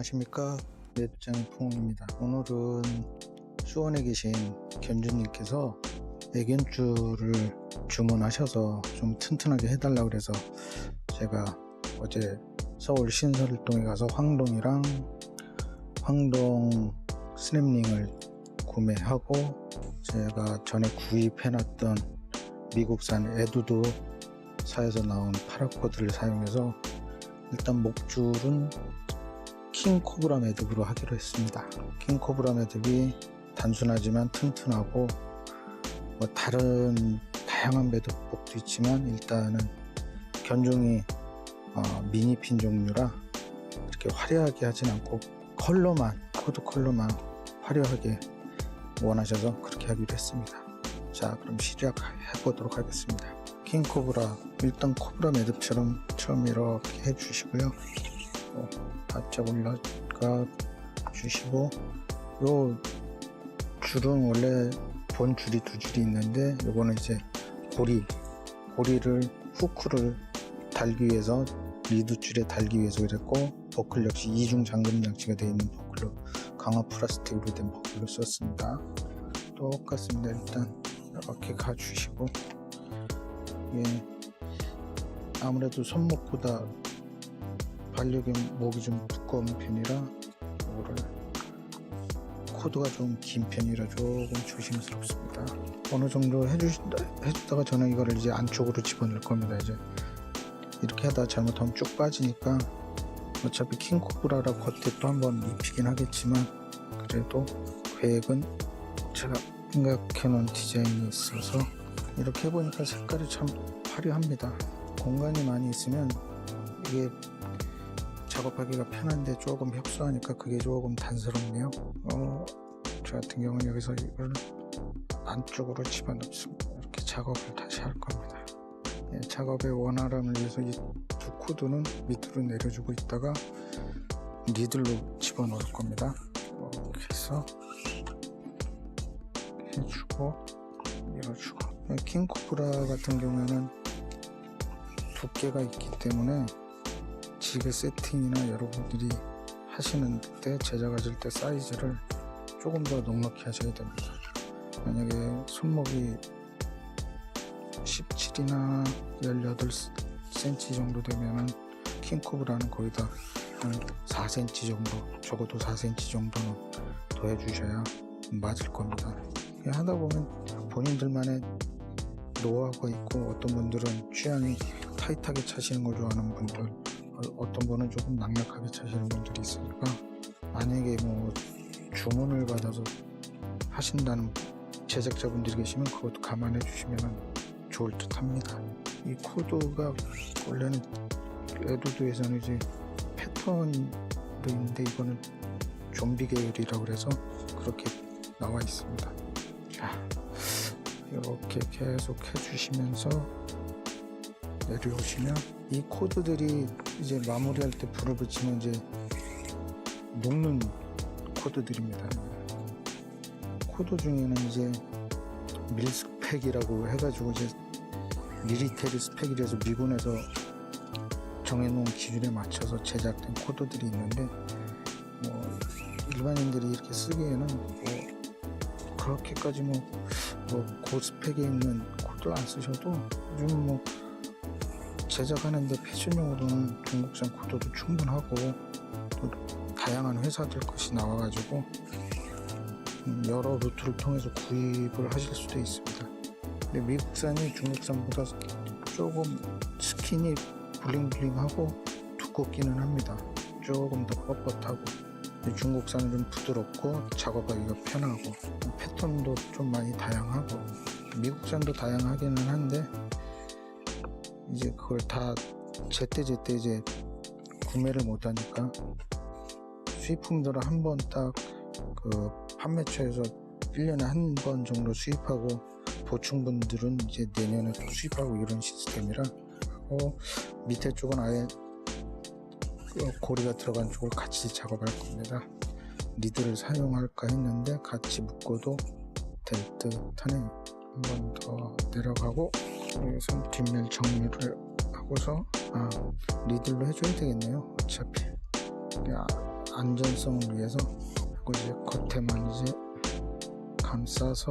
안녕하십니까, 웹장 풍입니다. 오늘은 수원에 계신 견주님께서 애견줄을 주문하셔서 좀 튼튼하게 해달라고 그래서 제가 어제 서울 신설동에 가서 황동이랑 황동 스냅링을 구매하고 제가 전에 구입해놨던 미국산 에두도사에서 나온 파라코드를 사용해서 일단 목줄은 킹코브라 매듭으로 하기로 했습니다. 킹코브라 매듭이 단순하지만 튼튼하고 다른 다양한 매듭복도 있지만 일단은 견종이 미니핀 종류라 이렇게 화려하게 하진 않고 코드 컬러만 화려하게 원하셔서 그렇게 하기로 했습니다. 자, 그럼 시작해 보도록 하겠습니다. 킹코브라, 일단 코브라 매듭처럼 처음 이렇게 해주시고요. 바짝 올라가 주시고, 요 줄은 원래 본 줄이 두 줄이 있는데 요거는 이제 고리를 후크를 달기 위해서 리드 줄에 달기 위해서 그랬고, 버클 역시 이중 잠금 장치가 되어 있는 버클로, 강화 플라스틱으로 된 버클로 썼습니다. 똑같습니다. 일단 이렇게 가주시고, 아무래도 손목보다 반려견 목이 좀 두꺼운 편이라 이거를 코드가 좀 긴 편이라 조금 조심스럽습니다. 어느 정도 해주다가 저는 이거를 이제 안쪽으로 집어넣을 겁니다. 이제 이렇게 하다 잘못하면 쭉 빠지니까, 어차피 킹코브라라 겉에 또 한번 입히긴 하겠지만 그래도 계획은 제가 생각해 놓은 디자인이 있어서 이렇게 해보니까 색깔이 참 화려합니다. 공간이 많이 있으면 이게 작업하기가 편한데 조금 협소하니까 그게 조금 단스럽네요. 저 같은 경우는 여기서 이걸 안쪽으로 집어넣습니다. 이렇게 작업을 다시 할 겁니다. 작업의 원활함을 위해서 이 두 코드는 밑으로 내려주고 있다가 니들로 집어넣을 겁니다. 이렇게 해서 해주고 밀어주고. 킹코브라 같은 경우에는 두께가 있기 때문에 지게 세팅이나 여러분들이 하시는 때, 제작하실 때 사이즈를 조금 더 넉넉히 하셔야 됩니다. 만약에 손목이 17이나 18cm 정도 되면은 킹코브라는 거의 다 한 4cm 정도, 적어도 4cm 정도는 더 해주셔야 맞을 겁니다. 하다 보면 본인들만의 노하우가 있고, 어떤 분들은 취향이 타이트하게 차시는 걸 좋아하는 분들, 어떤 분은 조금 낭낙하게 차시는 분들이 있으니까, 만약에 주문을 받아서 하신다는 제작자분들이 계시면 그것도 감안해 주시면 좋을 듯 합니다. 이 코드가 원래는 에두도에서는 이제 패턴도 있는데 이거는 좀비 계열이라고 그래서 그렇게 나와 있습니다. 자, 이렇게 계속 해주시면서 내려오시면 이 코드들이 이제 마무리할 때 불을 붙이면 이제 녹는 코드들입니다. 코드 중에는 이제 밀스펙이라고 해가지고 이제 미리테리 스펙이라서 미군에서 정해놓은 기준에 맞춰서 제작된 코드들이 있는데, 일반인들이 이렇게 쓰기에는 그렇게까지 고스펙에 있는 코드 안 쓰셔도 요즘 제작하는데 패션용으로는 중국산 코드도 충분하고, 또 다양한 회사들 것이 나와가지고 여러 루트를 통해서 구입을 하실 수도 있습니다. 근데 미국산이 중국산보다 조금 스킨이 블링블링하고 두껍기는 합니다. 조금 더 뻣뻣하고, 중국산은 좀 부드럽고 작업하기가 편하고, 패턴도 좀 많이 다양하고, 미국산도 다양하기는 한데 이제 그걸 다 제때제때 이제 구매를 못하니까 수입품들을 한 번 딱 그 판매처에서 1년에 한 번 정도 수입하고, 보충분들은 이제 내년에 또 수입하고 이런 시스템이라, 밑에 쪽은 아예 고리가 들어간 쪽을 같이 작업할 겁니다. 리드를 사용할까 했는데 같이 묶어도 될 듯 하네요. 한 번 더 내려가고, 여기서 뒷면 정리를 하고서 리들로 해줘야 되겠네요. 어차피 안전성을 위해서 이거 이제 겉에만 이제 감싸서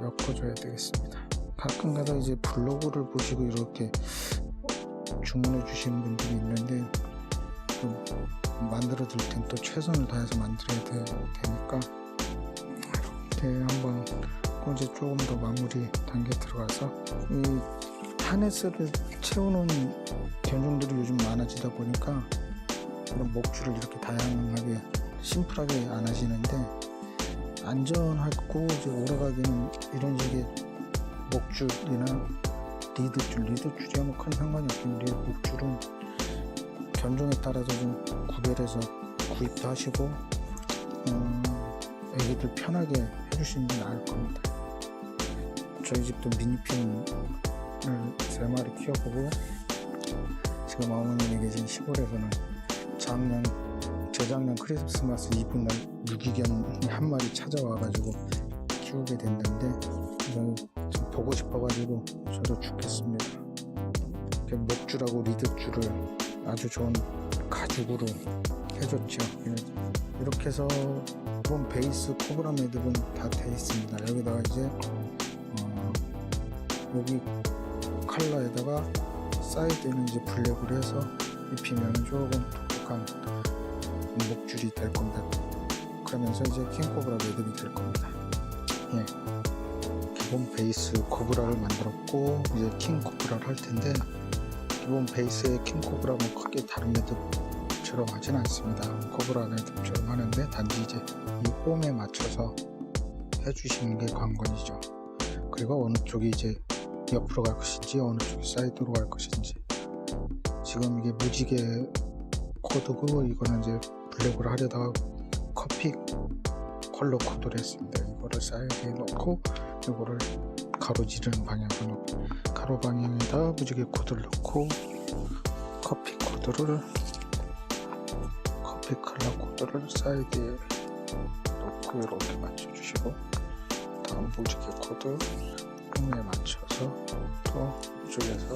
엮어줘야 되겠습니다. 가끔가다 이제 블로그를 보시고 이렇게 주문해 주시는 분들이 있는데 좀 만들어 드릴 땐 또 최선을 다해서 만들어야 되니까 이렇게 한번 이제 조금 더 마무리 단계 들어가서 이 하네스를 채우는 견종들이 요즘 많아지다 보니까 이런 목줄을 이렇게 다양하게 심플하게 안 하시는데 안전하고 이제 오래가기는 이런 식의 목줄이나 리드줄이야 뭐 큰 상관이 없는데 목줄은 견종에 따라서 좀 구별해서 구입도 하시고 애기들 편하게 해주시는 게 나을 겁니다. 저희 집도 미니핀을 3마리 키워보고 지금 어머님이 계신 시골에서는 재작년 크리스마스 이브 날 유기견이 한 마리 찾아와가지고 키우게 됐는데 좀 보고 싶어가지고 저도 죽겠습니다. 목줄하고 리드줄을 아주 좋은 가죽으로 해줬죠. 이렇게 해서 기본 베이스 코브라 매듭은 다 돼 있습니다. 여기다가 이제 여기 컬러에다가 사이드는 이제 블랙으로 해서 입히면 조금 독특한 목줄이 될 겁니다. 그러면서 이제 킹 코브라 매듭이 될 겁니다. 예. 기본 베이스 코브라를 만들었고 이제 킹 코브라를 할 텐데 기본 베이스의 킹 코브라는 크게 다른 매듭처럼 하진 않습니다. 코브라 매듭처럼 하는데 단지 이제 이 홈에 맞춰서 해주시는 게 관건이죠. 그리고 어느 쪽이 이제 옆으로 갈 것인지 어느 쪽이 사이드로 갈 것인지 지금 이게 무지개 코드고 이거는 이제 블랙으로 하려다가 커피 컬러 코드를 했습니다. 이거를 사이드에 넣고 이거를 가로지르는 방향으로 넣고 가로 방향에다 무지개 코드를 넣고 커피 컬러 코드를 사이드에 넣고 이렇게 맞춰주시고 다음 무지개 코드 홈에 맞춰서 또 이쪽에서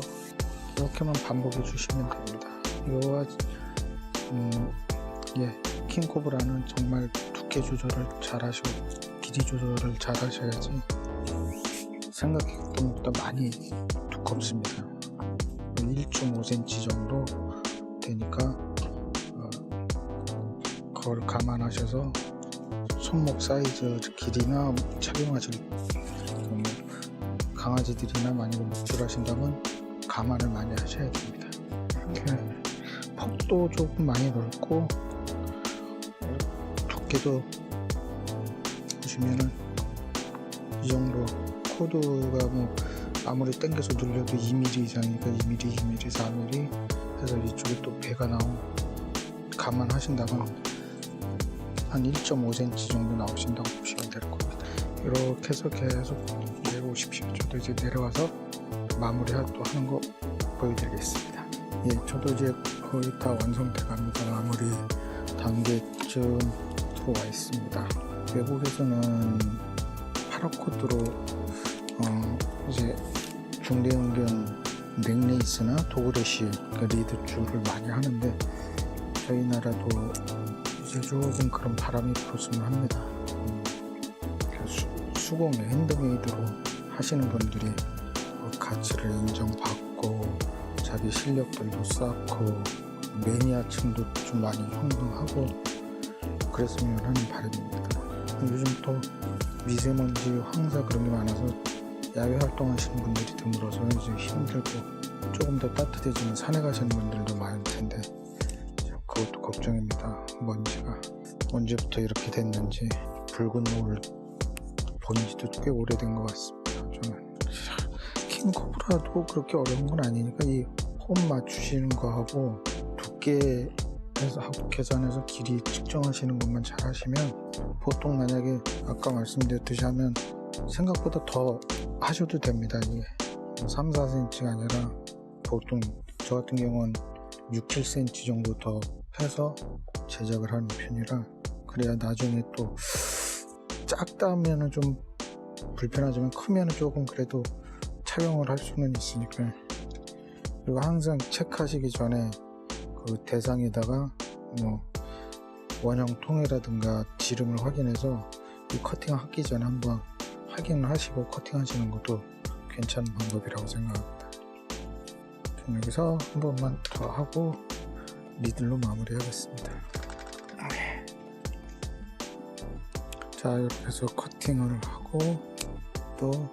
이렇게만 반복해 주시면 됩니다. 이거와 킹코브라는 정말 두께 조절을 잘 하시고 길이 조절을 잘 하셔야지 생각했던 것보다 많이 두껍습니다. 1.5cm 정도 되니까 그걸 감안하셔서 손목 사이즈 길이나 착용하실 강아지들이나 만약에 목줄 하신다면 감안을 많이 하셔야 됩니다. 이렇게 폭도 조금 많이 넓고 두께도 보시면은 이 정도 코드가 뭐 아무리 당겨서 눌려도 2mm 이상이니까 2mm, 2mm, 4mm 해서 이쪽에 또 배가 나오고 감안하신다면 한 1.5cm 정도 나오신다고 보시면 될 겁니다. 이렇게 해서 계속 내려오십시오. 저도 이제 내려와서 마무리 또 하는 거 보여드리겠습니다. 예, 저도 이제 거의 다 완성돼 갑니다. 마무리 단계쯤 들어와 있습니다. 외국에서는 파라코드로 이제 중대형견 넥레이스나 도그레시 리드 줄을 많이 하는데 저희 나라도 이제 조금 그런 바람이 불었으면 합니다. 수공예 핸드메이드로 하시는 분들이 가치를 인정받고 자기 실력들도 쌓고 매니아층도 좀 많이 형성하고 그랬으면 하는 바람입니다. 요즘 또 미세먼지, 황사 그런 게 많아서 야외 활동하시는 분들이 드물어서 이제 힘들고 조금 더 따뜻해지면 산에 가시는 분들도 많을 텐데 그것도 걱정입니다. 먼지가 언제부터 이렇게 됐는지 붉은 노을 본 지도 꽤 오래된 것 같습니다. 저는 킹코브라도 그렇게 어려운 건 아니니까 이 홈 맞추시는 거하고 두께에서 하고 계산해서 길이 측정하시는 것만 잘 하시면 보통 만약에 아까 말씀드렸듯이 하면 생각보다 더 하셔도 됩니다. 이게 3, 4cm가 아니라 보통 저 같은 경우는 6, 7cm 정도 더 해서 제작을 하는 편이라 그래야 나중에 또 작다 하면은 좀 불편하지만 크면은 조금 그래도 착용을 할 수는 있으니까. 그리고 항상 체크하시기 전에 그 대상에다가 뭐 원형통이라든가 지름을 확인해서 이 커팅 하기 전에 한번 확인을 하시고 커팅 하시는 것도 괜찮은 방법이라고 생각합니다. 좀 여기서 한 번만 더 하고 니들로 마무리 하겠습니다. 자, 이렇게 해서 커팅을 하고 또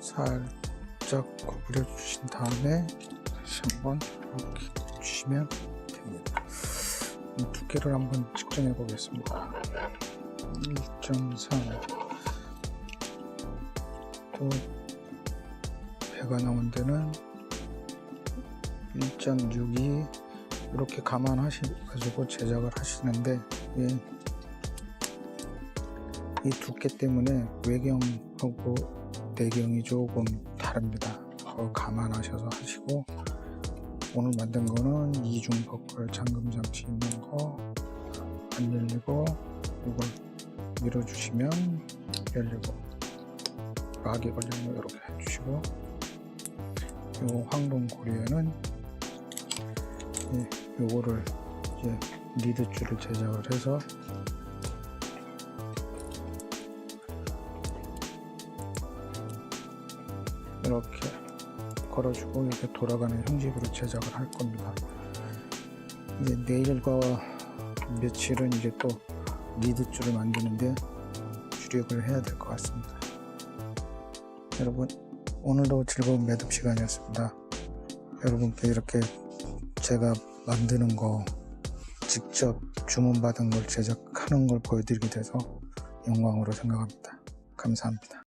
살짝 구부려 주신 다음에 다시 한번 이렇게 주시면 됩니다. 두께를 한번 측정해 보겠습니다. 1.3 또 배가 나온 데는 1.62 이렇게 감안하셔가지고 제작을 하시는데 이 두께 때문에 외경하고 내경이 조금 다릅니다. 그거 감안하셔서 하시고, 오늘 만든 거는 이중 버클 잠금 장치 있는 거 안 열리고 이걸 밀어주시면 열리고, 락이 걸리는 거 이렇게 해주시고, 이 황동 고리에는 요거를 이제 리드 줄을 제작을 해서 이렇게 걸어주고 이렇게 돌아가는 형식으로 제작을 할 겁니다. 이제 내일과 며칠은 이제 또 리드 줄을 만드는데 주력을 해야 될 것 같습니다. 여러분, 오늘도 즐거운 매듭 시간이었습니다. 여러분께 이렇게 제가 만드는 거 직접 주문받은 걸 제작하는 걸 보여드리게 돼서 영광으로 생각합니다. 감사합니다.